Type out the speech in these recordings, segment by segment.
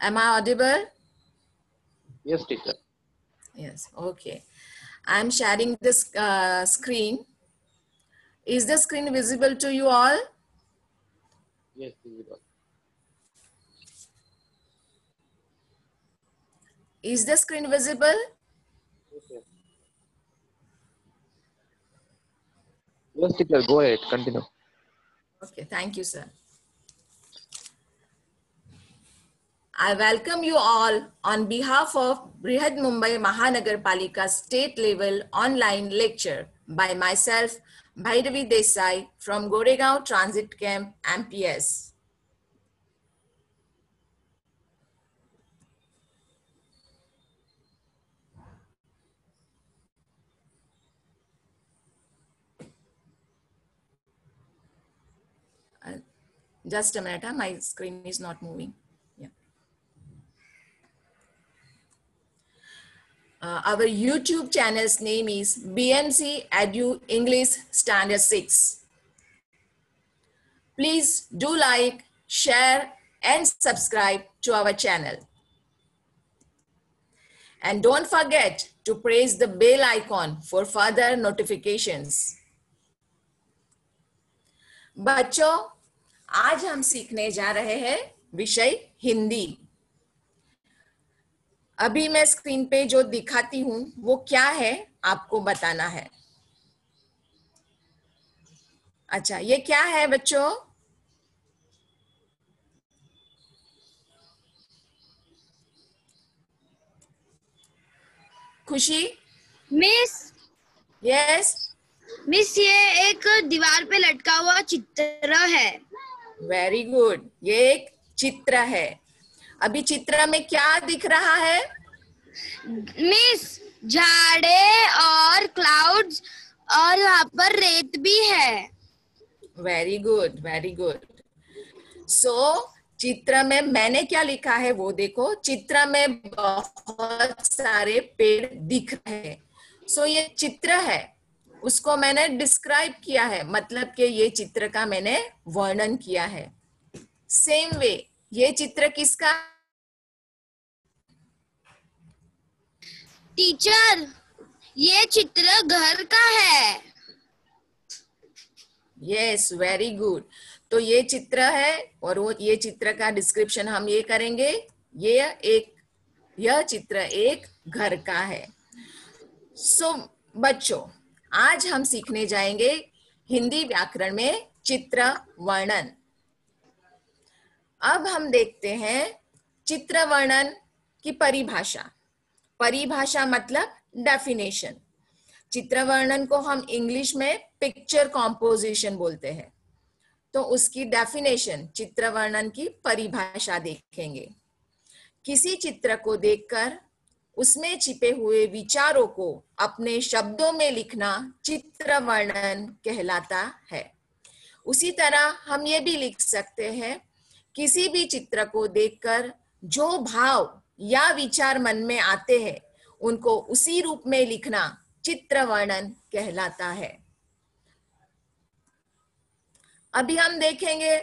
Am I audible? Yes, teacher. Yes. Okay. I'm sharing this screen. Is the screen visible to you all? Yes, visible. Is the screen visible? Yes, yes. Yes, teacher. Go ahead. Continue. Okay. Thank you, sir. I welcome you all on behalf of Brihad Mumbai Mahanagarpalika State Level Online Lecture by myself, Bhairavi Desai from Goregaon Transit Camp, MPS. Just a minute, my screen is not moving. Yeah. Our YouTube channel's name is BMC Edu English Standard 6. Please do like, share, and subscribe to our channel. And don't forget to press the bell icon for further notifications. बच्चों, आज हम सीखने जा रहे हैं विषय हिंदी। अभी मैं स्क्रीन पे जो दिखाती हूं वो क्या है आपको बताना है। अच्छा, ये क्या है बच्चों? खुशी? Miss yes? मिस ये एक दीवार पे लटका हुआ चित्र है। वेरी गुड, ये एक चित्र है। अभी चित्र में क्या दिख रहा है? मिस झाड़े और क्लाउड्स और यहाँ पर रेत भी है। Very good, very good. So चित्र में मैंने क्या लिखा है वो देखो। चित्र में बहुत सारे पेड़ दिख रहे हैं। सो ये चित्र है, उसको मैंने डिस्क्राइब किया है, मतलब कि ये चित्र का मैंने वर्णन किया है। सेम वे ये चित्र किसका? टीचर, ये चित्र घर का है। Yes, very good. तो ये चित्र है और वो ये चित्र का डिस्क्रिप्शन हम ये करेंगे। यह चित्र एक घर का है। सो बच्चों, आज हम सीखने जाएंगे हिंदी व्याकरण में चित्र वर्णन। अब हम देखते हैं चित्र वर्णन की परिभाषा। परिभाषा मतलब डेफिनेशन। चित्र वर्णन को हम इंग्लिश में पिक्चर कॉम्पोजिशन बोलते हैं। तो उसकी डेफिनेशन, चित्र वर्णन की परिभाषा देखेंगे। किसी चित्र को देखकर उसमें छिपे हुए विचारों को अपने शब्दों में लिखना चित्र वर्णन कहलाता है। उसी तरह हम ये भी लिख सकते हैं, किसी भी चित्र को देखकर जो भाव या विचार मन में आते हैं उनको उसी रूप में लिखना चित्र वर्णन कहलाता है। अभी हम देखेंगे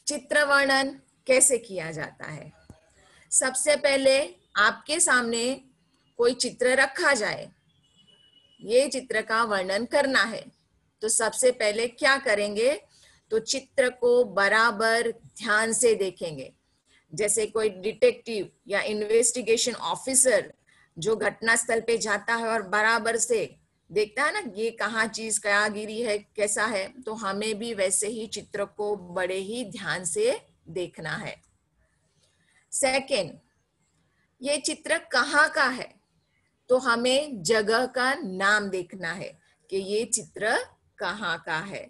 चित्र वर्णन कैसे किया जाता है। सबसे पहले आपके सामने कोई चित्र रखा जाए, ये चित्र का वर्णन करना है। तो सबसे पहले क्या करेंगे, तो चित्र को बराबर ध्यान से देखेंगे। जैसे कोई डिटेक्टिव या इन्वेस्टिगेशन ऑफिसर जो घटनास्थल पे जाता है और बराबर से देखता है ना, ये कहाँ चीज क्या गिरी है, कैसा है, तो हमें भी वैसे ही चित्र को बड़े ही ध्यान से देखना है। सेकंड, ये चित्र कहाँ का है, तो हमें जगह का नाम देखना है कि ये चित्र कहाँ का है।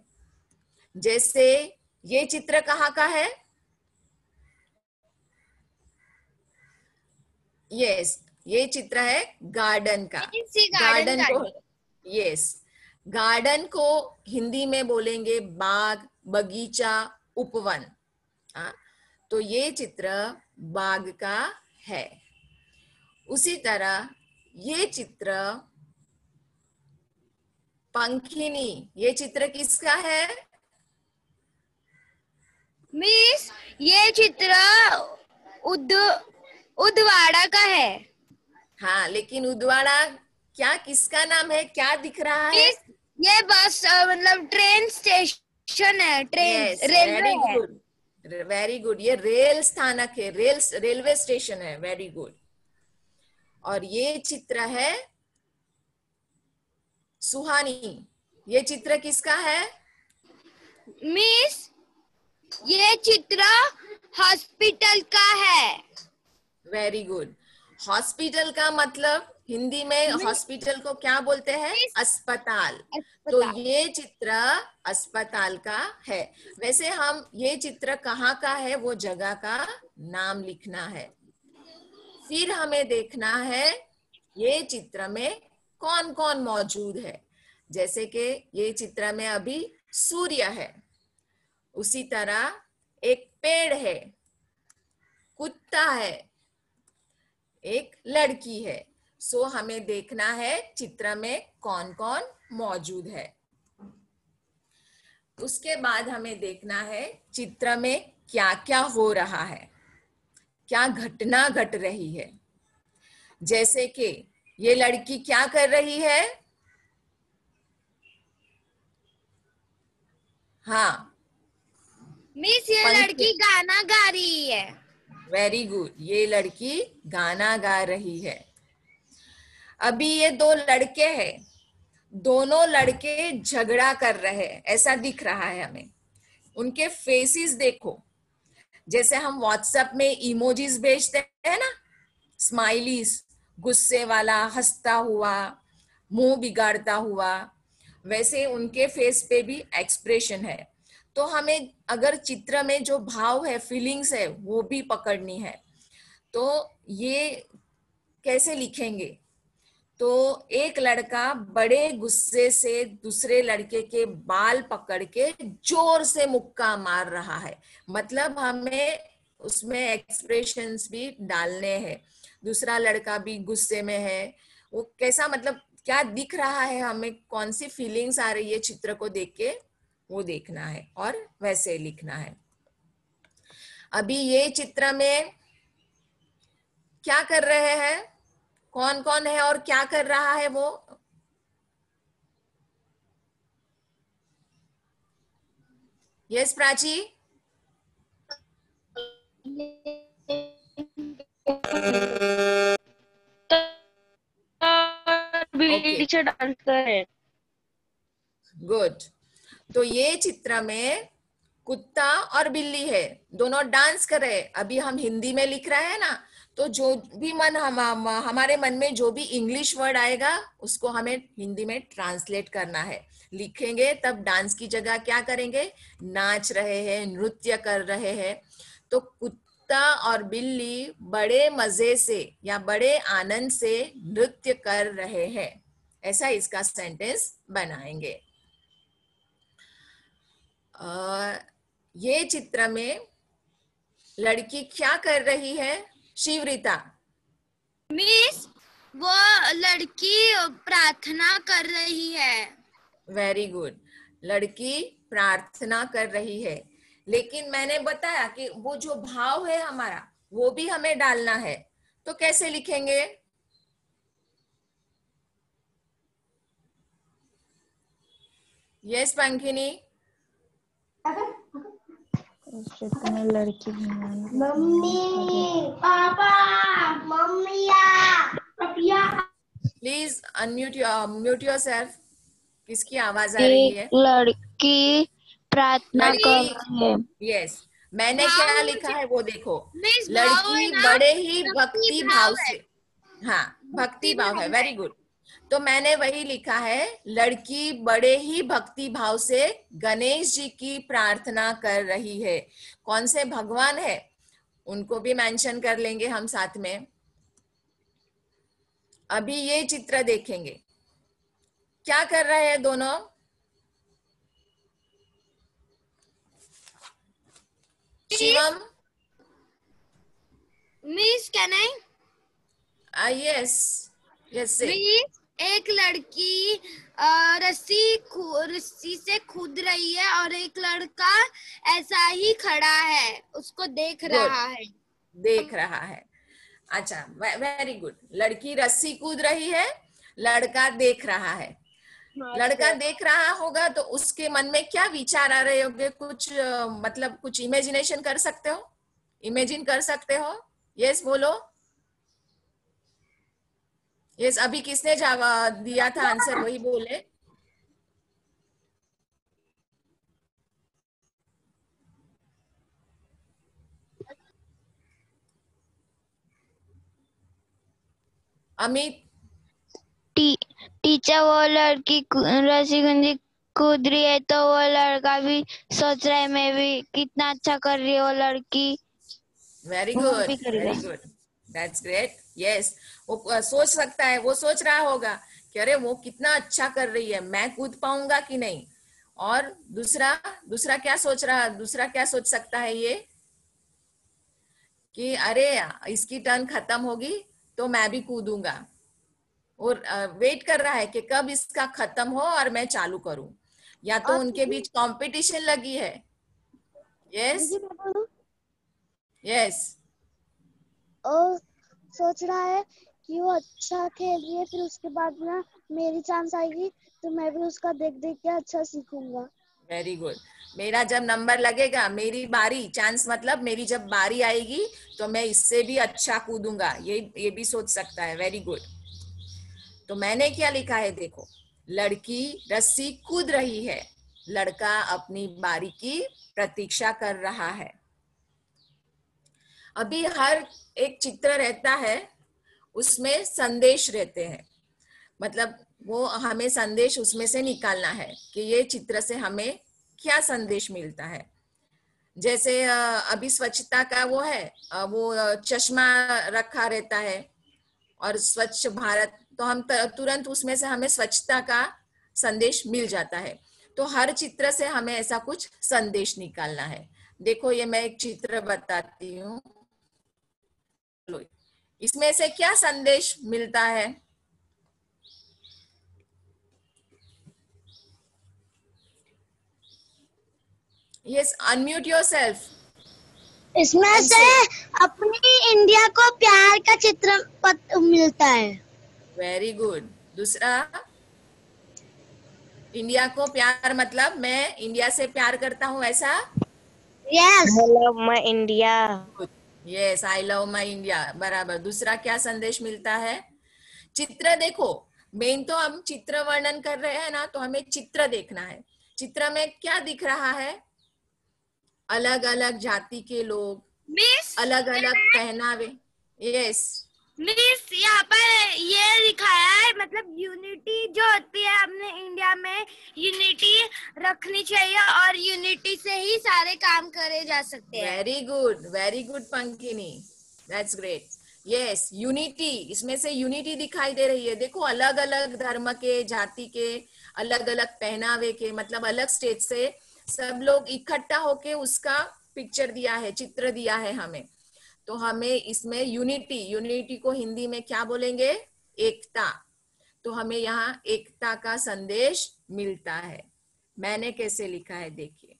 जैसे ये चित्र कहाँ का है? यस, ये चित्र है गार्डन का। गार्डन को, यस, गार्डन को हिंदी में बोलेंगे बाग, बगीचा, उपवन। तो ये चित्र बाग का है। उसी तरह ये चित्र पंखिनी, ये चित्र किसका है? मिस ये चित्र उदवाड़ा का है। हाँ, लेकिन उदवाड़ा क्या किसका नाम है, क्या दिख रहा है? मिस ये बस मतलब ट्रेन स्टेशन है, ट्रेन यस, रेलवे वेरी है। Good, very good. ये रेल स्थानक है, रेलवे स्टेशन है। Very good. और ये चित्र है सुहानी। ये चित्र किसका है? मिस ये चित्र हॉस्पिटल का है। Very good. हॉस्पिटल का मतलब हिंदी में मिस हॉस्पिटल को क्या बोलते हैं? मिस अस्पताल। तो अस्पताल। ये चित्र अस्पताल का है। वैसे हम ये चित्र कहाँ का है वो जगह का नाम लिखना है। फिर हमें देखना है ये चित्र में कौन कौन मौजूद है। जैसे कि ये चित्र में अभी सूर्य है, उसी तरह एक पेड़ है, कुत्ता है, एक लड़की है। सो हमें देखना है चित्र में कौन कौन मौजूद है। उसके बाद हमें देखना है चित्र में क्या क्या हो रहा है, क्या घटना घट रही है। जैसे कि ये लड़की क्या कर रही है? हाँ, मिस ये पंख। लड़की गाना गा रही है। वेरी गुड, ये लड़की गाना गा रही है। अभी ये दो लड़के हैं, दोनों लड़के झगड़ा कर रहे हैं ऐसा दिख रहा है हमें। उनके फेसेस देखो, जैसे हम व्हाट्सएप में इमोजीज भेजते हैं ना, स्माइलीज, गुस्से वाला, हंसता हुआ, मुंह बिगाड़ता हुआ, वैसे उनके फेस पे भी एक्सप्रेशन है। तो हमें अगर चित्र में जो भाव है, फीलिंग्स है, वो भी पकड़नी है। तो ये कैसे लिखेंगे? तो एक लड़का बड़े गुस्से से दूसरे लड़के के बाल पकड़ के जोर से मुक्का मार रहा है। मतलब हमें उसमें एक्सप्रेशंस भी डालने हैं। दूसरा लड़का भी गुस्से में है, वो कैसा, मतलब क्या दिख रहा है, हमें कौन सी फीलिंग्स आ रही है चित्र को देख के, वो देखना है और वैसे लिखना है। अभी ये चित्र में क्या कर रहे हैं, कौन कौन है और क्या कर रहा है वो? यस प्राची। ओके, पीछे डांस करे। गुड। तो ये चित्र में कुत्ता और बिल्ली है, दोनों डांस कर रहे हैं। अभी हम हिंदी में लिख रहे हैं ना, तो जो भी हमारे मन में जो भी इंग्लिश वर्ड आएगा उसको हमें हिंदी में ट्रांसलेट करना है। लिखेंगे तब डांस की जगह क्या करेंगे? नाच रहे हैं, नृत्य कर रहे हैं। तो कुत्ता और बिल्ली बड़े मजे से या बड़े आनंद से नृत्य कर रहे हैं, ऐसा इसका सेंटेंस बनाएंगे। ये चित्र में लड़की क्या कर रही है शिवरिता? मिस वो लड़की प्रार्थना कर रही है। वेरी गुड, लड़की प्रार्थना कर रही है। लेकिन मैंने बताया कि वो जो भाव है हमारा वो भी हमें डालना है। तो कैसे लिखेंगे? यस पंखिनी। में लड़की मम्मी पापा मम्मिया पापिया। Please mute yourself. किसकी आवाज आ रही एक है? लड़की प्रार्थना कर लड़की, रही है। यस। मैंने भाव क्या लिखा है वो देखो। मिस भाव है लड़की ना, बड़े ही भक्ति भक्ति भाव भाव है। से, हाँ, भक्ति भाव है। है। Very good. तो मैंने वही लिखा है, लड़की बड़े ही भक्ति भाव से गणेश जी की प्रार्थना कर रही है। कौन से भगवान है उनको भी मेंशन कर लेंगे हम साथ में। अभी ये चित्र देखेंगे, क्या कर रहे हैं दोनों? Shivam. Miss can I? Yes, yes से। मिस एक लड़की रस्सी से कूद रही है और एक लड़का ऐसा ही खड़ा है, उसको देख गुड, रहा है। देख रहा है। अच्छा, वेरी गुड। लड़की रस्सी कूद रही है, लड़का देख रहा है। लड़का देख रहा होगा तो उसके मन में क्या विचार आ रहे होंगे? कुछ मतलब कुछ इमेजिनेशन कर सकते हो? इमेजिन कर सकते हो? यस बोलो। यस, अभी किसने जवाब दिया था आंसर, वही बोले। अमित। टीचर, वो लड़की रस्सी गुंजी कूद रही है तो वो लड़का भी सोच रहा है मैं भी कितना अच्छा कर रही है वो लड़की, वेरी वो गुड, भी करेगा। Very good, that's great. Yes, वो सोच सकता है, वो सोच रहा होगा कि अरे वो कितना अच्छा कर रही है, मैं कूद पाऊंगा कि नहीं। और दूसरा दूसरा क्या सोच रहा, दूसरा क्या सोच सकता है ये कि अरे इसकी टर्न खत्म होगी तो मैं भी कूदूंगा। और वेट कर रहा है कि कब इसका खत्म हो और मैं चालू करूं। या तो उनके बीच कंपटीशन लगी है। यस, यस, और सोच रहा है कि वो अच्छा खेल रही है, फिर उसके बाद ना मेरी चांस आएगी तो मैं भी उसका देख देख के अच्छा सीखूंगा। Very good. मेरा जब नंबर लगेगा, मेरी बारी, चांस मतलब मेरी जब बारी आएगी तो मैं इससे भी अच्छा कूदूंगा, ये भी सोच सकता है। Very good. तो मैंने क्या लिखा है देखो, लड़की रस्सी कूद रही है, लड़का अपनी बारी की प्रतीक्षा कर रहा है। अभी हर एक चित्र रहता है, उसमें संदेश रहते हैं। मतलब वो हमें संदेश उसमें से निकालना है कि ये चित्र से हमें क्या संदेश मिलता है। जैसे अभी स्वच्छता का वो है, वो चश्मा रखा रहता है और स्वच्छ भारत, तो हम तुरंत उसमें से हमें स्वच्छता का संदेश मिल जाता है। तो हर चित्र से हमें ऐसा कुछ संदेश निकालना है। देखो ये मैं एक चित्र बताती हूँ, इसमें से क्या संदेश मिलता है? Yes, unmute yourself. इसमें से अपनी इंडिया को प्यार का चित्र मिलता है। Very good. दूसरा, इंडिया को प्यार मतलब मैं इंडिया से प्यार करता हूँ, ऐसा? Yes. Hello my India. Yes, I love my India, बराबर। दूसरा क्या संदेश मिलता है? चित्र देखो, मेन तो हम चित्र वर्णन कर रहे हैं ना, तो हमें चित्र देखना है। चित्र में क्या दिख रहा है? अलग अलग जाति के लोग, मिस अलग अलग पहनावे। यस, मिस यहाँ पर ये दिखाया है, मतलब यूनिटी जो होती है अपने इंडिया में, यूनिटी रखनी चाहिए और यूनिटी से ही सारे काम करे जा सकते हैं। Very good Pankini, that's great. Yes, unity, इसमें से यूनिटी दिखाई दे रही है। देखो अलग अलग धर्म के, जाति के, अलग अलग पहनावे के, मतलब अलग स्टेट से सब लोग इकट्ठा होके उसका पिक्चर दिया है, चित्र दिया है हमें। तो हमें इसमें यूनिटी, यूनिटी को हिंदी में क्या बोलेंगे? एकता। तो हमें यहाँ एकता का संदेश मिलता है। मैंने कैसे लिखा है देखिए,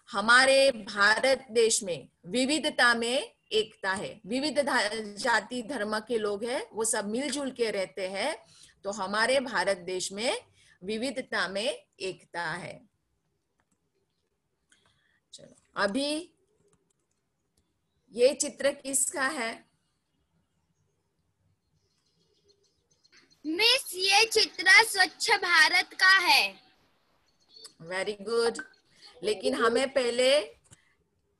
हमारे भारत देश में विविधता में एकता है। विविध जाति धर्म के लोग हैं, वो सब मिलजुल के रहते हैं। तो हमारे भारत देश में विविधता में एकता है। चलो, अभी ये चित्र किसका है? मिस ये चित्र स्वच्छ भारत का है। Very good. लेकिन हमें पहले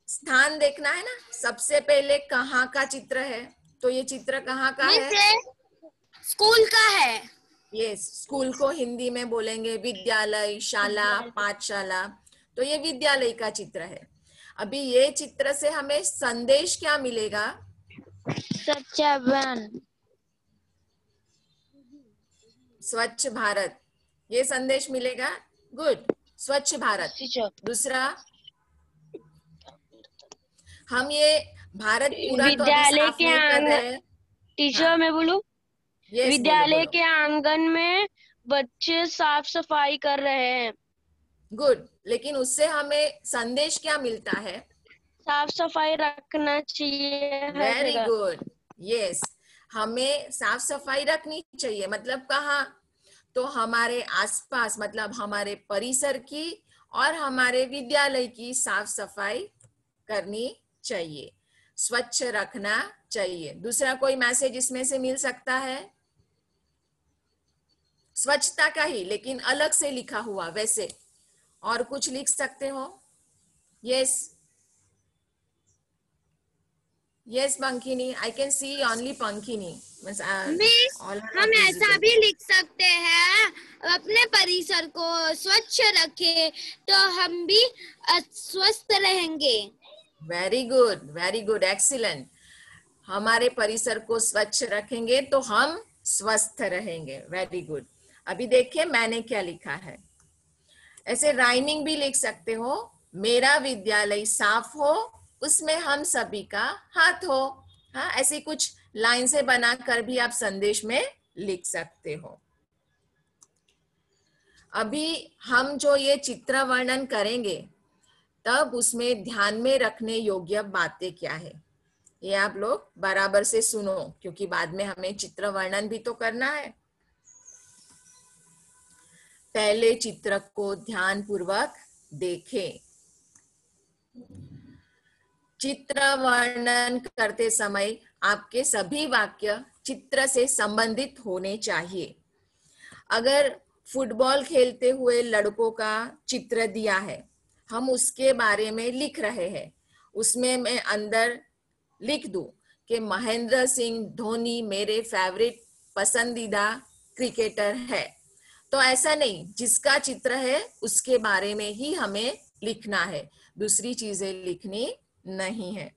स्थान देखना है ना, सबसे पहले कहाँ का चित्र है? तो ये चित्र कहाँ का है? मिस ये स्कूल का है। ये स्कूल को हिंदी में बोलेंगे विद्यालय, शाला, पाठशाला। तो ये विद्यालय का चित्र है। अभी ये चित्र से हमें संदेश क्या मिलेगा? स्वच्छ अभियान, स्वच्छ भारत, ये संदेश मिलेगा। गुड, स्वच्छ भारत। दूसरा, हम ये भारत पूरा तो अभी विद्यालय साफ के नहीं कर रहे हैं। टीचर हाँ, मैं बोलूं, यस, बोलो विद्यालय बोलो। के आंगन में बच्चे साफ सफाई कर रहे हैं। गुड, लेकिन उससे हमें संदेश क्या मिलता है? साफ सफाई रखना चाहिए हर वेरी जगह। गुड, यस, हमें साफ सफाई रखनी चाहिए। मतलब कहाँ? तो हमारे आसपास, मतलब हमारे परिसर की और हमारे विद्यालय की साफ सफाई करनी चाहिए, स्वच्छ रखना चाहिए। दूसरा कोई मैसेज इसमें से मिल सकता है? स्वच्छता का ही, लेकिन अलग से लिखा हुआ वैसे और कुछ लिख सकते हो? Yes, yes Pankhini, I can see only Pankhini. Miss, all are हम नॉट ऐसा विजिबल। भी लिख सकते हैं, अपने परिसर को स्वच्छ रखें तो हम भी स्वस्थ रहेंगे। Very good, very good, excellent. हमारे परिसर को स्वच्छ रखेंगे तो हम स्वस्थ रहेंगे। Very good. अभी देखिए मैंने क्या लिखा है। ऐसे राइमिंग भी लिख सकते हो। मेरा विद्यालय साफ हो, उसमें हम सभी का हाथ हो। हाँ, ऐसी कुछ लाइन से बनाकर भी आप संदेश में लिख सकते हो। अभी हम जो ये चित्र वर्णन करेंगे तब उसमें ध्यान में रखने योग्य बातें क्या है, ये आप लोग बराबर से सुनो, क्योंकि बाद में हमें चित्र वर्णन भी तो करना है। पहले चित्र को ध्यान पूर्वक देखें। चित्र वर्णन करते समय आपके सभी वाक्य चित्र से संबंधित होने चाहिए। अगर फुटबॉल खेलते हुए लड़कों का चित्र दिया है, हम उसके बारे में लिख रहे हैं, उसमें मैं अंदर लिख दूं कि महेंद्र सिंह धोनी मेरे फेवरेट पसंदीदा क्रिकेटर है, तो ऐसा नहीं, जिसका चित्र है उसके बारे में ही हमें लिखना है, दूसरी चीजें लिखनी नहीं है।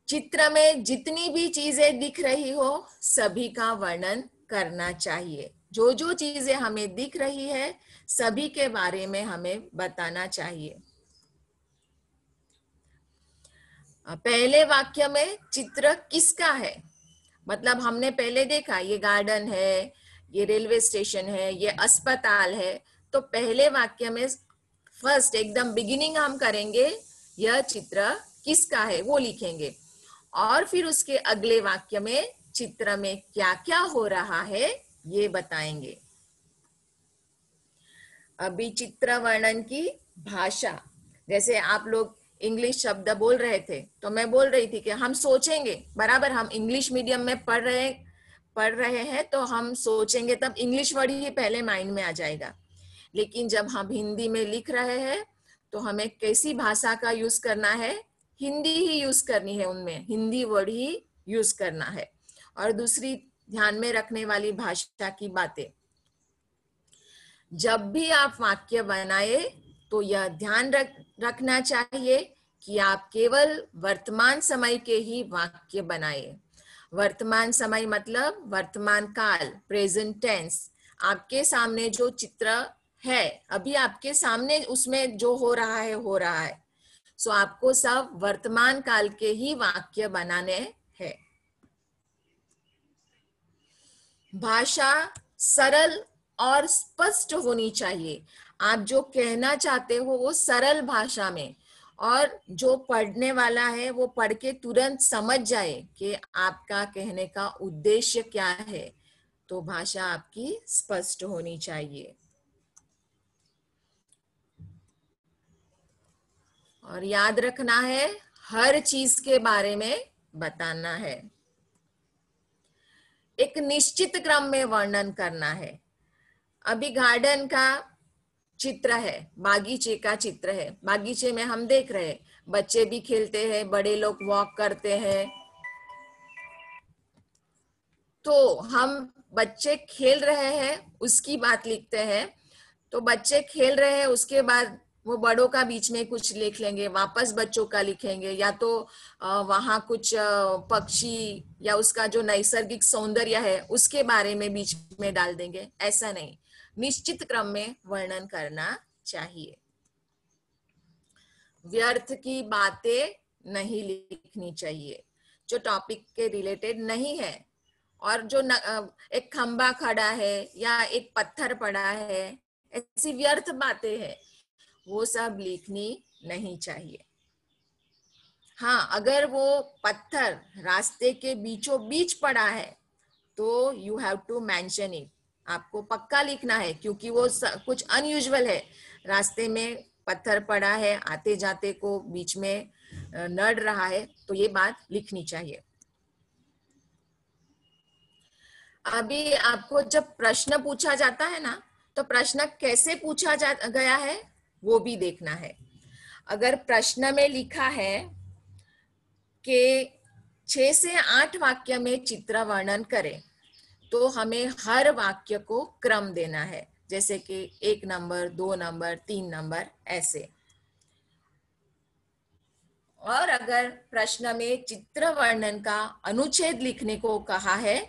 चित्र में जितनी भी चीजें दिख रही हो सभी का वर्णन करना चाहिए। जो जो चीजें हमें दिख रही है सभी के बारे में हमें बताना चाहिए। पहले वाक्य में चित्र किसका है? मतलब हमने पहले देखा ये गार्डन है, ये रेलवे स्टेशन है, ये अस्पताल है, तो पहले वाक्य में फर्स्ट एकदम बिगिनिंग हम करेंगे यह चित्र किसका है वो लिखेंगे, और फिर उसके अगले वाक्य में चित्र में क्या क्या हो रहा है ये बताएंगे। अभी चित्र वर्णन की भाषा, जैसे आप लोग इंग्लिश शब्द बोल रहे थे तो मैं बोल रही थी कि हम सोचेंगे, बराबर हम इंग्लिश मीडियम में पढ़ रहे हैं तो हम सोचेंगे तब इंग्लिश वर्ड ही पहले माइंड में आ जाएगा। लेकिन जब हम हिंदी में लिख रहे हैं तो हमें कैसी भाषा का यूज करना है? हिंदी ही यूज करनी है, उनमें हिंदी वर्ड ही यूज करना है। और दूसरी ध्यान में रखने वाली भाषा की बातें, जब भी आप वाक्य बनाए तो यह ध्यान रखना चाहिए कि आप केवल वर्तमान समय के ही वाक्य बनाए। वर्तमान समय मतलब वर्तमान काल, प्रेजेंट टेंस। आपके सामने जो चित्र है अभी आपके सामने, उसमें जो हो रहा है, सो आपको सब वर्तमान काल के ही वाक्य बनाने हैं। भाषा सरल और स्पष्ट होनी चाहिए। आप जो कहना चाहते हो वो सरल भाषा में, और जो पढ़ने वाला है वो पढ़ के तुरंत समझ जाए कि आपका कहने का उद्देश्य क्या है। तो भाषा आपकी स्पष्ट होनी चाहिए। और याद रखना है, हर चीज के बारे में बताना है। एक निश्चित क्रम में वर्णन करना है। अभी गार्डन का चित्र है, बागीचे का चित्र है, बागीचे में हम देख रहे हैं बच्चे भी खेलते हैं, बड़े लोग वॉक करते हैं, तो हम बच्चे खेल रहे हैं उसकी बात लिखते हैं। तो बच्चे खेल रहे हैं, उसके बाद वो बड़ों का बीच में कुछ लिख लेंगे, वापस बच्चों का लिखेंगे, या तो वहां कुछ पक्षी या उसका जो नैसर्गिक सौंदर्य है उसके बारे में बीच में डाल देंगे। ऐसा नहीं, निश्चित क्रम में वर्णन करना चाहिए। व्यर्थ की बातें नहीं लिखनी चाहिए जो टॉपिक के रिलेटेड नहीं है, और जो एक खंबा खड़ा है या एक पत्थर पड़ा है, ऐसी व्यर्थ बातें हैं वो सब लिखनी नहीं चाहिए। हाँ, अगर वो पत्थर रास्ते के बीचों बीच पड़ा है तो you have to mention it, आपको पक्का लिखना है, क्योंकि वो कुछ अनयूजुअल है, रास्ते में पत्थर पड़ा है, आते जाते को बीच में नड़ रहा है, तो ये बात लिखनी चाहिए। अभी आपको जब प्रश्न पूछा जाता है ना, तो प्रश्न कैसे पूछा गया है वो भी देखना है। अगर प्रश्न में लिखा है कि 6 से 8 वाक्य में चित्र वर्णन करें, तो हमें हर वाक्य को क्रम देना है, जैसे कि 1 नंबर, 2 नंबर, 3 नंबर, ऐसे। और अगर प्रश्न में चित्र वर्णन का अनुच्छेद लिखने को कहा है,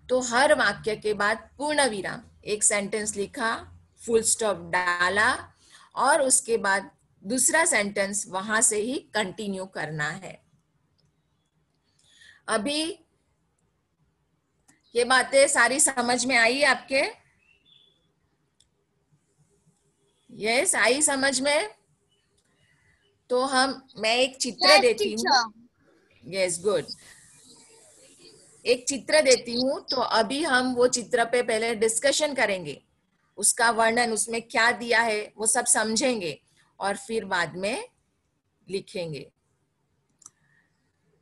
तो हर वाक्य के बाद पूर्ण विराम, एक सेंटेंस लिखा, फुल स्टॉप डाला, और उसके बाद दूसरा सेंटेंस वहां से ही कंटिन्यू करना है। अभी ये बातें सारी समझ में आई आपके? यस, आई समझ में? तो मैं एक चित्र देती हूँ। Yes, good. एक चित्र देती हूँ, तो अभी हम वो चित्र पे पहले डिस्कशन करेंगे, उसका वर्णन, उसमें क्या दिया है वो सब समझेंगे, और फिर बाद में लिखेंगे।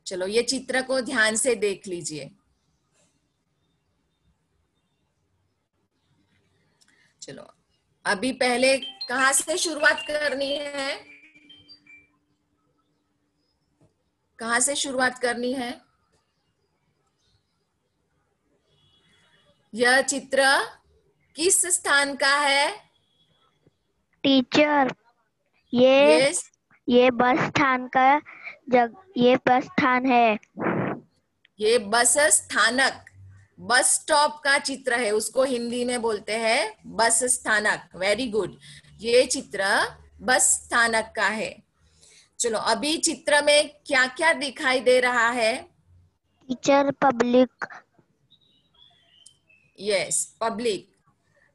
चलो, ये चित्र को ध्यान से देख लीजिए। चलो, अभी पहले कहाँ से शुरुआत करनी है? कहाँ से शुरुआत करनी है? यह चित्र किस स्थान का है? टीचर, ये यस, ये बस स्थान का ये बस स्थान है। ये बस स्थानक, बस स्टॉप का चित्र है, उसको हिंदी में बोलते हैं बस स्थानक। वेरी गुड, ये चित्र बस स्थानक का है। चलो, अभी चित्र में क्या क्या दिखाई दे रहा है? Teacher, public. Yes, public.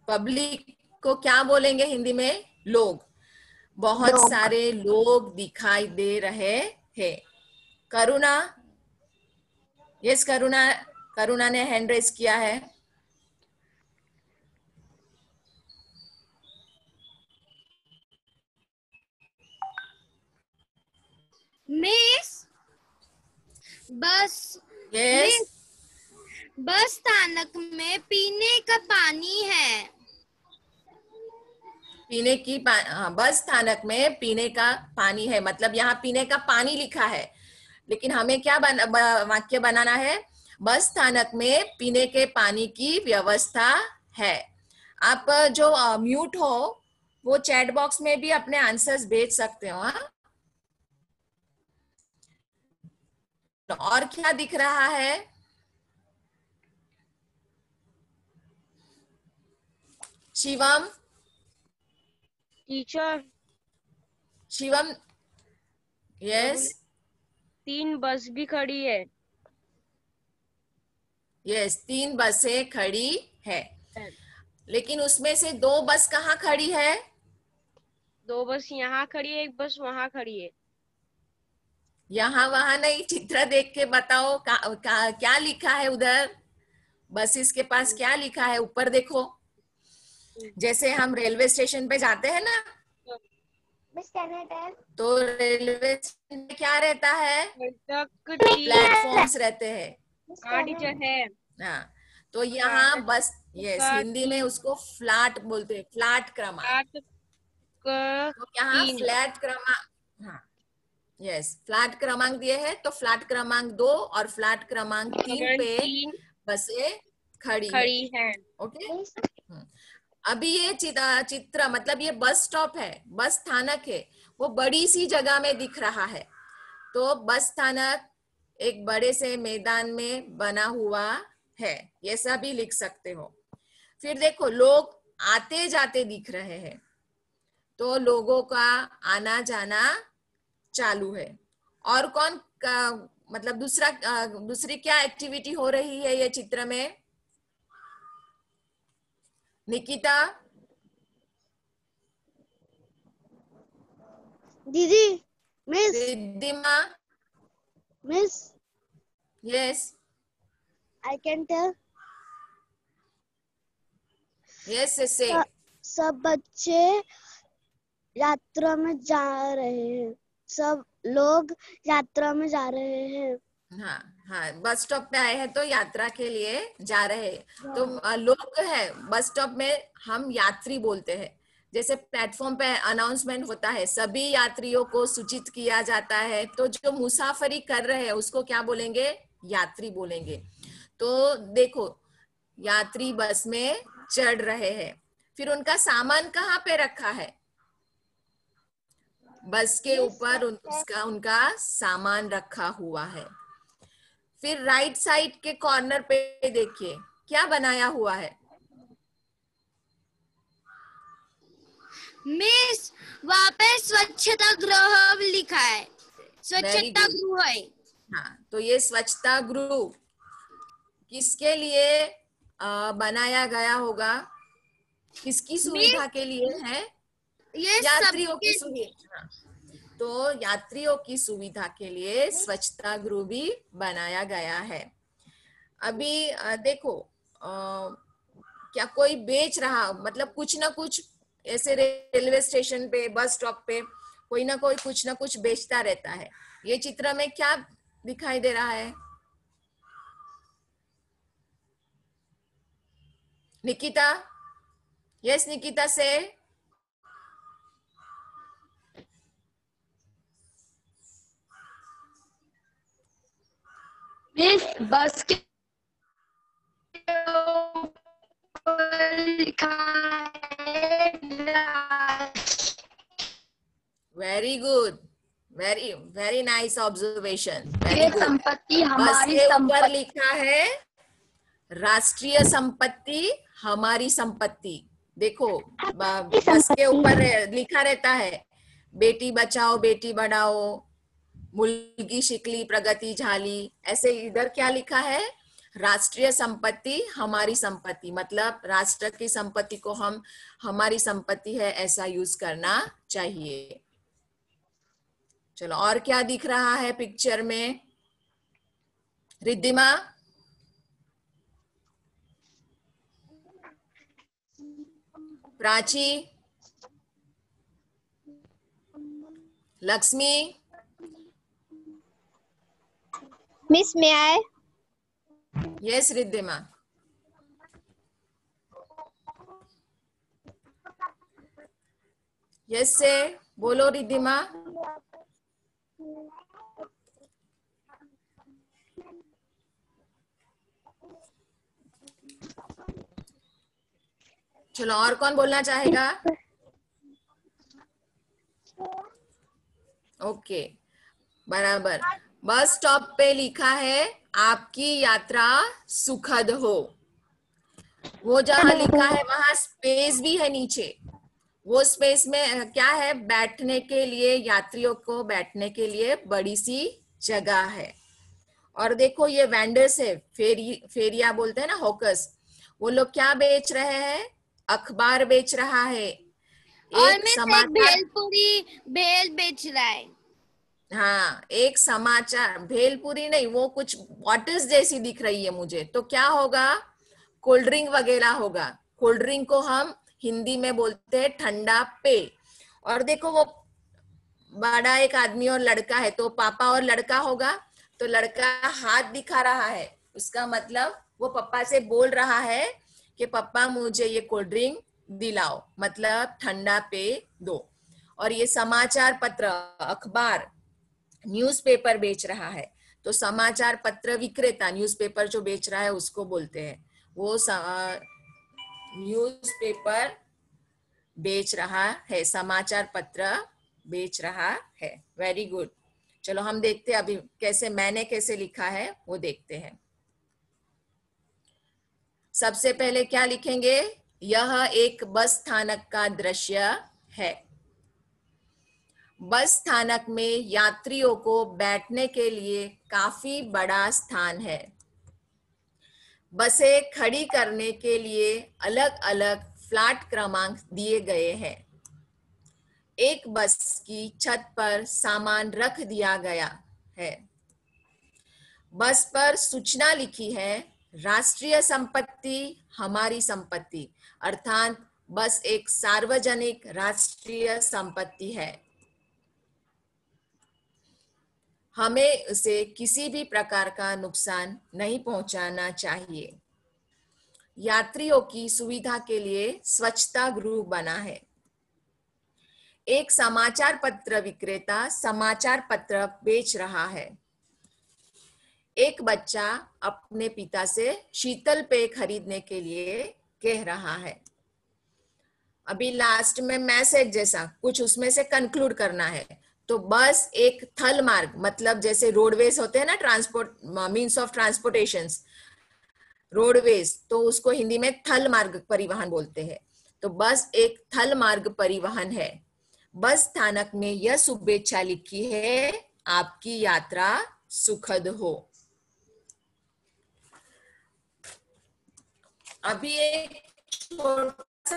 Public को क्या बोलेंगे हिंदी में? लोग। बहुत लोग। सारे लोग दिखाई दे रहे हैं। करुणा, यस, करुणा ने हैंड रेस किया है। मिस, बस यस, मिस, बस स्थानक में पीने का पानी है। पीने की बस स्थानक में पीने का पानी है, मतलब यहाँ पीने का पानी लिखा है, लेकिन हमें क्या वाक्य बनाना है? बस स्थानक में पीने के पानी की व्यवस्था है। आप जो म्यूट हो, वो चैट बॉक्स में भी अपने आंसर्स भेज सकते हो। हाँ, तो और क्या दिख रहा है? शिवम, टीचर, शिवम, यस, 3 बस भी खड़ी है। यस, 3 बसें खड़ी है, लेकिन उसमें से 2 बस कहाँ खड़ी है? 2 बस यहाँ खड़ी है, 1 बस वहां खड़ी है। यहाँ वहां नहीं, चित्र देख के बताओ क्या लिखा है उधर? बसेस के पास क्या लिखा है? ऊपर देखो। जैसे हम रेलवे स्टेशन पे जाते हैं ना, तो रेलवे स्टेशन में क्या रहता है? प्लेटफॉर्म्स रहते हैं। टीचर है। हाँ, तो यहाँ बस, यस, हिंदी में उसको फ्लैट बोलते हैं, फ्लैट क्रमांक। तो यहाँ फ्लैट क्रमांक, हाँ, यस, फ्लैट क्रमांक दिए है, तो फ्लैट क्रमांक 2 और फ्लैट क्रमांक 3 पे बसें खड़ी है। ओके। अभी ये चित्र मतलब ये बस स्टॉप है, बस स्थानक है, वो बड़ी सी जगह में दिख रहा है। तो बस स्थानक एक बड़े से मैदान में बना हुआ है, ऐसा भी लिख सकते हो। फिर देखो, लोग आते जाते दिख रहे हैं, तो लोगों का आना जाना चालू है। और कौन मतलब दूसरी क्या एक्टिविटी हो रही है ये चित्र में? निकिता, दीदी, miss, Riddhima, Miss, Yes. I can tell. Yes, say. सब बच्चे यात्रा में जा रहे हैं। सब लोग यात्रा में जा रहे हैं। हाँ हाँ, बस स्टॉप पे आए हैं तो यात्रा के लिए जा रहे हैं। तो लोग है, बस स्टॉप में हम यात्री बोलते हैं। जैसे प्लेटफॉर्म पे अनाउंसमेंट होता है, सभी यात्रियों को सूचित किया जाता है, तो जो मुसाफरी कर रहे हैं उसको क्या बोलेंगे? यात्री बोलेंगे। तो देखो, यात्री बस में चढ़ रहे हैं, फिर उनका सामान कहाँ पे रखा है? बस के ऊपर उनका सामान रखा हुआ है। फिर राइट साइड के कॉर्नर पे देखिए क्या बनाया हुआ है। मिस, वहाँ पे स्वच्छता गृह लिखा है। स्वच्छता गृह है। हाँ, तो ये स्वच्छता गृह किसके लिए बनाया गया होगा? किसकी सुविधा के लिए है? ये यात्रियों की सुविधा। तो यात्रियों की सुविधा के लिए स्वच्छता गृह भी बनाया गया है। अभी देखो, क्या कोई बेच रहा, मतलब कुछ ना कुछ ऐसे रेलवे स्टेशन पे, बस स्टॉप पे कोई ना कोई कुछ ना कुछ बेचता रहता है। ये चित्र में क्या दिखाई दे रहा है? निकिता, यस निकिता से। मिस, बस के लिखा है very good, very very nice observation, very ये गुड। संपत्ति बस हमारी के ऊपर संपत्ति। लिखा है राष्ट्रीय संपत्ति हमारी संपत्ति। देखो, बस के ऊपर लिखा रहता है बेटी बचाओ बेटी बढ़ाओ, मुलगी शिकली प्रगति झाली, ऐसे इधर क्या लिखा है? राष्ट्रीय संपत्ति हमारी संपत्ति, मतलब राष्ट्र की संपत्ति को हम हमारी संपत्ति है ऐसा यूज करना चाहिए। चलो, और क्या दिख रहा है पिक्चर में? रिद्धिमा, प्राची, लक्ष्मी, मिस में आए। यस रिद्धिमा। यस से बोलो रिद्धिमा। चलो, और कौन बोलना चाहेगा? ओके, बराबर। बस स्टॉप पे लिखा है आपकी यात्रा सुखद हो। वो जहां लिखा है वहां स्पेस भी है नीचे। वो स्पेस में क्या है? बैठने के लिए, यात्रियों को बैठने के लिए बड़ी सी जगह है। और देखो, ये वेंडर्स है, फेरिया बोलते हैं ना, हॉकर्स। वो लोग क्या बेच रहे हैं? अखबार बेच रहा है। और मिस एक भेलपुरी भेल बेच रहा है। हाँ, एक समाचार, भेलपुरी नहीं, वो कुछ बॉटल्स जैसी दिख रही है मुझे, तो क्या होगा? कोल्ड ड्रिंक वगैरह होगा। कोल्ड ड्रिंक को हम हिंदी में बोलते हैं ठंडा पेय। और देखो, वो बड़ा एक आदमी और लड़का है, तो पापा और लड़का होगा। तो लड़का हाथ दिखा रहा है, उसका मतलब वो पापा से बोल रहा है कि पापा मुझे ये कोल्ड ड्रिंक दिलाओ, मतलब ठंडा पेय दो। और ये समाचार पत्र, अखबार, न्यूज़पेपर बेच रहा है। तो समाचार पत्र विक्रेता, न्यूज़पेपर जो बेच रहा है उसको बोलते हैं। वो न्यूज़पेपर बेच रहा है, समाचार पत्र बेच रहा है। Very good. चलो, हम देखते हैं अभी कैसे, मैंने कैसे लिखा है वो देखते हैं। सबसे पहले क्या लिखेंगे? यह एक बस स्थानक का दृश्य है। बस स्थानक में यात्रियों को बैठने के लिए काफी बड़ा स्थान है। बसें खड़ी करने के लिए अलग अलग फ्लैट क्रमांक दिए गए हैं। एक बस की छत पर सामान रख दिया गया है। बस पर सूचना लिखी है, राष्ट्रीय संपत्ति हमारी संपत्ति, अर्थात बस एक सार्वजनिक राष्ट्रीय संपत्ति है। हमें उसे किसी भी प्रकार का नुकसान नहीं पहुंचाना चाहिए। यात्रियों की सुविधा के लिए स्वच्छता गृह बना है। एक समाचार पत्र विक्रेता समाचार पत्र बेच रहा है। एक बच्चा अपने पिता से शीतल पेय खरीदने के लिए कह रहा है। अभी लास्ट में मैसेज जैसा कुछ उसमें से कंक्लूड करना है, तो बस एक थल मार्ग, मतलब जैसे रोडवेज होते हैं ना, transport means of transportation, roadways, तो उसको हिंदी में थल मार्ग परिवहन बोलते हैं। तो बस एक थल मार्ग परिवहन है। बस स्थानक में यह शुभेच्छा लिखी है, आपकी यात्रा सुखद हो। अभी एक छोटा सा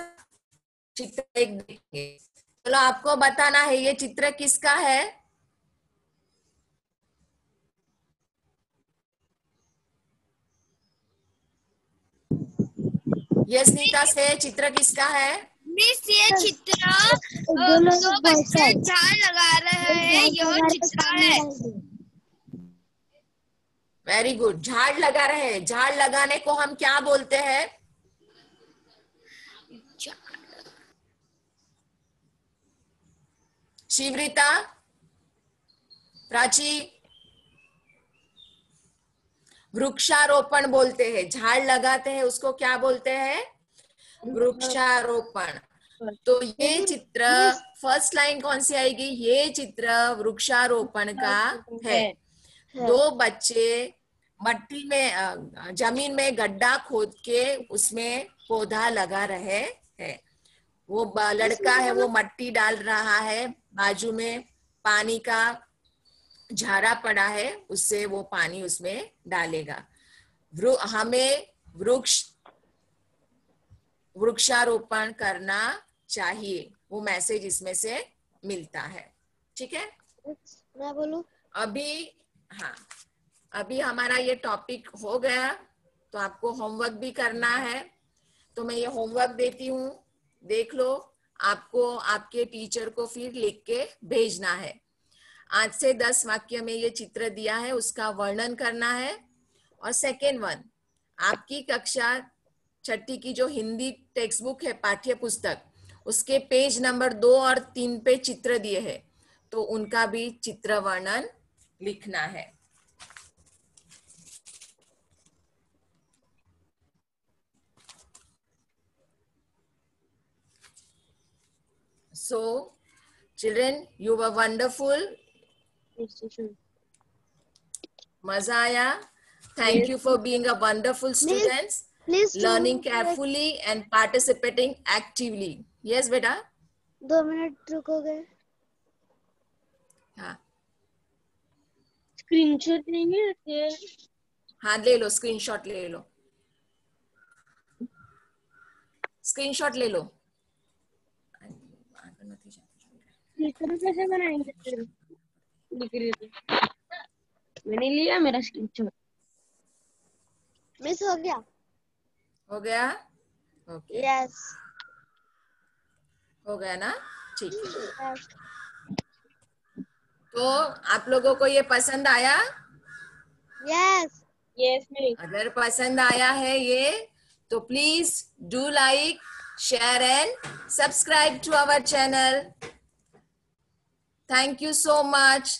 चित्र एक देखेंगे। चलो आपको बताना है ये चित्र किसका है। ये स्नीता से चित्र किसका है? मिस ये चित्र दो बच्चे झाड़ लगा रहे हैं, यह चित्र है। वेरी गुड, झाड़ लगा रहे हैं। झाड़ लगाने को हम क्या बोलते हैं? शिवरिता, प्राची, वृक्षारोपण बोलते हैं। झाड़ लगाते हैं उसको क्या बोलते हैं? वृक्षारोपण। तो ये चित्र फर्स्ट लाइन कौन सी आएगी? ये चित्र वृक्षारोपण का है। दो बच्चे मट्टी में जमीन में गड्ढा खोद के उसमें पौधा लगा रहे हैं। वो लड़का है वो मट्टी डाल रहा है, बाजू में पानी का झारा पड़ा है, उससे वो पानी उसमें डालेगा। हमें वृक्षारोपण करना चाहिए, वो मैसेज इसमें से मिलता है। ठीक है, मैं बोलूं? अभी हमारा ये टॉपिक हो गया, तो आपको होमवर्क भी करना है। तो मैं ये होमवर्क देती हूँ, देख लो। आपको आपके टीचर को फिर लिख के भेजना है। 8 से 10 वाक्य में ये चित्र दिया है, उसका वर्णन करना है। और सेकेंड वन, आपकी कक्षा 6ठी की जो हिंदी टेक्स्ट बुक है, पाठ्य पुस्तक, उसके पेज नंबर 2 और 3 पे चित्र दिए हैं, तो उनका भी चित्र वर्णन लिखना है। So, children, you were wonderful. मजा आया? Thank you for being a wonderful students, learning carefully and participating actively. Yes, बेटा? 2 मिनट रुकोगे? हाँ, स्क्रीनशॉट लेंगे। हाँ ले लो, स्क्रीनशॉट ले लो, स्क्रीनशॉट ले लो। कैसे बनाएंगे? लिख रही थी, मैंने लिया मेरा स्क्रीनशॉट। मिस हो गया? हो गया? Okay, yes. हो गया ना? ठीक है। यस। तो आप लोगों को ये पसंद आया? यस। Yes miss. अगर पसंद आया है ये, तो please do like, share and subscribe to our channel. Thank you so much.